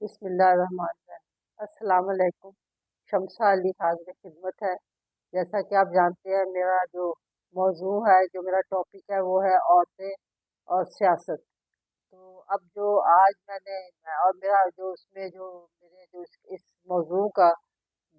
بسم اللہ الرحمن الرحیم، السلام علیکم۔ شمسہ علی حاضر خدمت ہے۔ جیسا کہ آپ جانتے ہیں، میرا جو موضوع ہے، جو میرا ٹاپک ہے، وہ ہے عورتیں اور سیاست۔ تو اب جو آج میں نے اور میرا جو اس میں جو میرے جو اس موضوع کا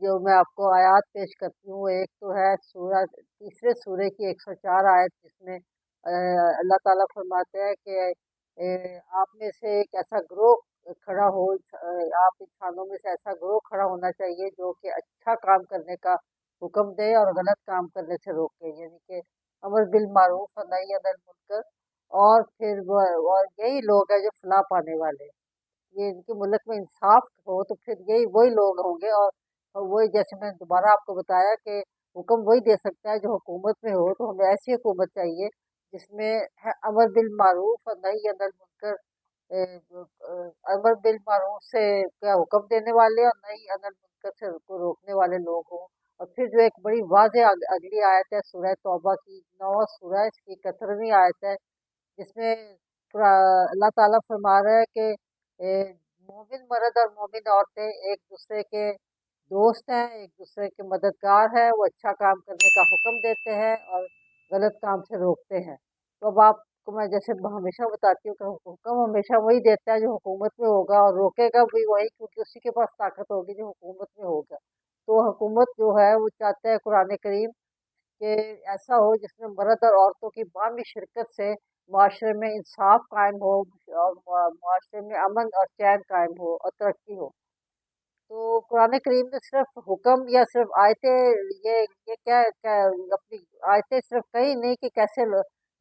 جو میں آپ کو آیات پیش کرتی ہوں، ایک تو ہے سورہ تیسرے سورے کی 104 آیت، جس میں اللہ تعالیٰ فرماتے ہیں کہ آپ میں سے ایک ایسا گروہ کھڑا ہو، آپ انسانوں میں سے ایسا گروہ کھڑا ہونا چاہیے جو کہ اچھا کام کرنے کا حکم دے اور غلط کام کرنے سے روکے، یعنی کہ امر بالمعروف اور نہی عن المنکر۔ اور پھر اور یہی لوگ ہیں جو فلاح پانے والے ہیں۔ یہ ان کے ملک میں انصاف ہو تو پھر یہی وہی لوگ ہوں گے، اور وہی جیسے میں نے دوبارہ آپ کو بتایا کہ حکم وہی دے سکتا ہے جو حکومت میں ہو۔ تو ہمیں ایسی حکومت چاہیے جس میں ہے امر بالمعروف اور نہی عن المنکر، امر بالمعروف سے کیا حکم دینے والے اور نہی عن المنکر سے کو روکنے والے لوگ ہوں۔ اور پھر جو ایک بڑی واضح اگلی آیت ہے سورہ توبہ کی 9 سورہ، اس کی 71ویں آیت ہے، جس میں اللہ تعالیٰ فرما رہا ہے کہ مومن مرد اور مومن عورتیں ایک دوسرے کے دوست ہیں، ایک دوسرے کے مددگار ہیں، وہ اچھا کام کرنے کا حکم دیتے ہیں اور غلط کام سے روکتے ہیں۔ تو اب آپ کو میں جیسے ہمیشہ بتاتی ہوں کہ حکم ہمیشہ وہی دیتا ہے جو حکومت میں ہوگا، اور روکے گا بھی وہی، کیونکہ اسی کے پاس طاقت ہوگی جو حکومت میں ہوگا۔ تو حکومت جو ہے وہ چاہتا ہے قرآن کریم کہ ایسا ہو جس میں مرد اور عورتوں کی باہمی شرکت سے معاشرے میں انصاف قائم ہو، اور معاشرے میں امن اور چین قائم ہو اور ترقی ہو۔ تو قرآن کریم نے صرف حکم یا صرف آیتیں، یہ کیا اپنی آیتیں صرف کہیں نہیں کہ کیسے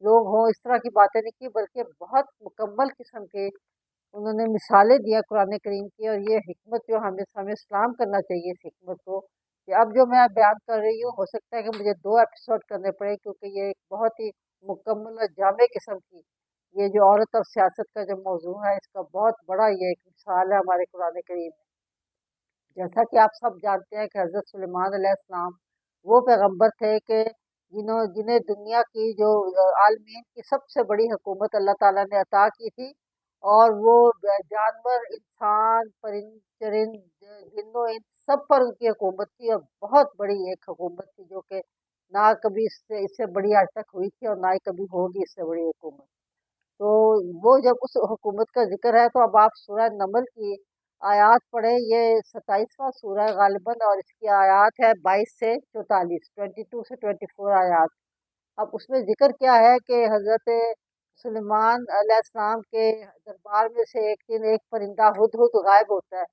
لوگ ہوں، اس طرح کی باتیں نہیں کی، بلکہ بہت مکمل قسم کے انہوں نے مثالیں دیا قرآن کریم کی۔ اور یہ حکمت جو ہمیں اسلام کرنا چاہیے اس حکمت کو، کہ اب جو میں بیان کر رہی ہوں، ہو سکتا ہے کہ مجھے 2 ایپیسوڈ کرنے پڑے، کیونکہ یہ ایک بہت ہی مکمل اور جامع قسم کی یہ جو عورت اور سیاست کا جو موضوع ہے، اس کا بہت بڑا یہ ایک مثال ہے ہمارے قرآن کریم میں۔ جیسا کہ آپ سب جانتے ہیں کہ حضرت سلیمان علیہ السلام وہ پیغمبر تھے کہ جنہیں دنیا کی جو عالمین کی سب سے بڑی حکومت اللہ تعالیٰ نے عطا کی تھی، اور وہ جانور، انسان، پرند، چرند، جن و انس سب پر ان کی حکومت تھی، اور بہت بڑی ایک حکومت تھی جو کہ نہ کبھی اس سے بڑی آج تک ہوئی تھی، اور نہ ہی کبھی ہوگی اس سے بڑی حکومت۔ تو وہ جب اس حکومت کا ذکر ہے تو اب آپ سورہ نمل کی آیات پڑھیں، یہ 27واں سورہ ہے غالباً، اور اس کی آیات ہے 22 سے 44، 22 سے 24 آیات۔ اب اس میں ذکر کیا ہے کہ حضرت سلیمان علیہ السلام کے دربار میں سے ایک دن ایک پرندہ ہدہد غائب ہوتا ہے۔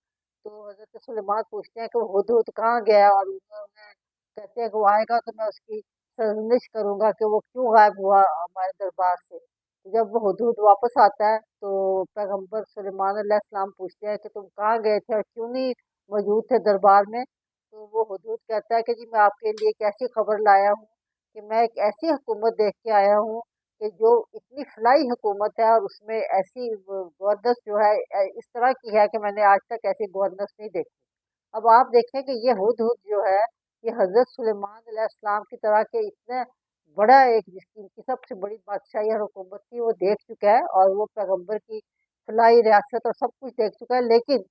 تو حضرت سلیمان پوچھتے ہیں کہ وہ ہدہد کہاں گیا، اور انہیں کہتے ہیں کہ وہ آئے گا تو میں اس کی سرزنش کروں گا کہ وہ کیوں غائب ہوا ہمارے دربار سے۔ جب وہ ہدہد واپس آتا ہے تو پیغمبر سلیمان علیہ السلام پوچھتے ہیں کہ تم کہاں گئے تھے اور کیوں نہیں موجود تھے دربار میں؟ تو وہ ہدہد کہتا ہے کہ جی میں آپ کے لیے ایک ایسی خبر لایا ہوں کہ میں ایک ایسی حکومت دیکھ کے آیا ہوں کہ جو اتنی فلاحی حکومت ہے، اور اس میں ایسی گورننس جو ہے اس طرح کی ہے کہ میں نے آج تک ایسی گورننس نہیں دیکھی۔ اب آپ دیکھیں کہ یہ ہدہد جو ہے، یہ حضرت سلیمان علیہ السلام کی طرح کے اتنے بڑا ایک، جس کی ان کی سب سے بڑی بادشاہی اور حکومت تھی، وہ دیکھ چکا ہے، اور وہ پیغمبر کی فلاحی ریاست اور سب کچھ دیکھ چکا ہے۔ لیکن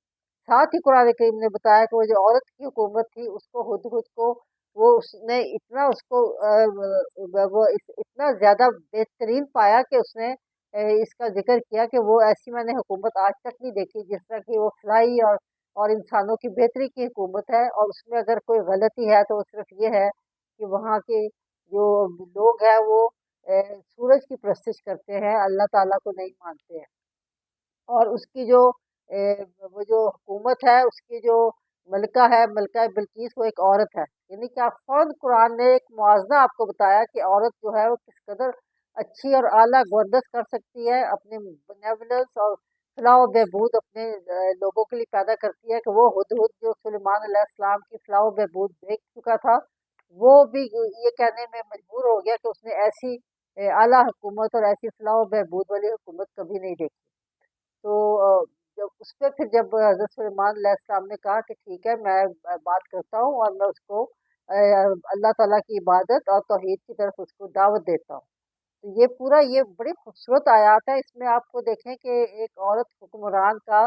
ساتھ ہی قرآن کریم نے بتایا کہ وہ جو عورت کی حکومت تھی، اس کو ہدہد کو، وہ اس نے اتنا اس کو اتنا زیادہ بہترین پایا کہ اس نے اس کا ذکر کیا کہ وہ ایسی میں نے حکومت آج تک نہیں دیکھی، جس طرح کی وہ فلاحی اور انسانوں کی بہتری کی حکومت ہے۔ اور اس میں اگر کوئی غلطی ہے تو وہ صرف یہ ہے کہ وہاں کے جو لوگ ہیں وہ سورج کی پرستش کرتے ہیں، اللہ تعالیٰ کو نہیں مانتے ہیں۔ اور اس کی جو وہ جو حکومت ہے، اس کی جو ملکہ ہے، ملکہ بلقیس، وہ ایک عورت ہے۔ یعنی کہ آپ فوراً قرآن نے ایک موازنہ آپ کو بتایا کہ عورت جو ہے وہ کس قدر اچھی اور اعلیٰ گوردس کر سکتی ہے، اپنے بنیولنس اور فلاح و بہبود اپنے لوگوں کے لیے پیدا کرتی ہے، کہ وہ ہدہد جو سلیمان علیہ السلام کی فلاح و بہبود دیکھ چکا تھا، وہ بھی یہ کہنے میں مجبور ہو گیا کہ اس نے ایسی اعلیٰ حکومت اور ایسی فلاح و بہبود والی حکومت کبھی نہیں دیکھی۔ تو جب اس پہ پھر جب حضرت سلیمان علیہ السلام نے کہا کہ ٹھیک ہے، میں بات کرتا ہوں اور میں اس کو اللہ تعالیٰ کی عبادت اور توحید کی طرف اس کو دعوت دیتا ہوں۔ تو یہ پورا یہ بڑی خوبصورت آیات ہے، اس میں آپ کو دیکھیں کہ ایک عورت حکمران کا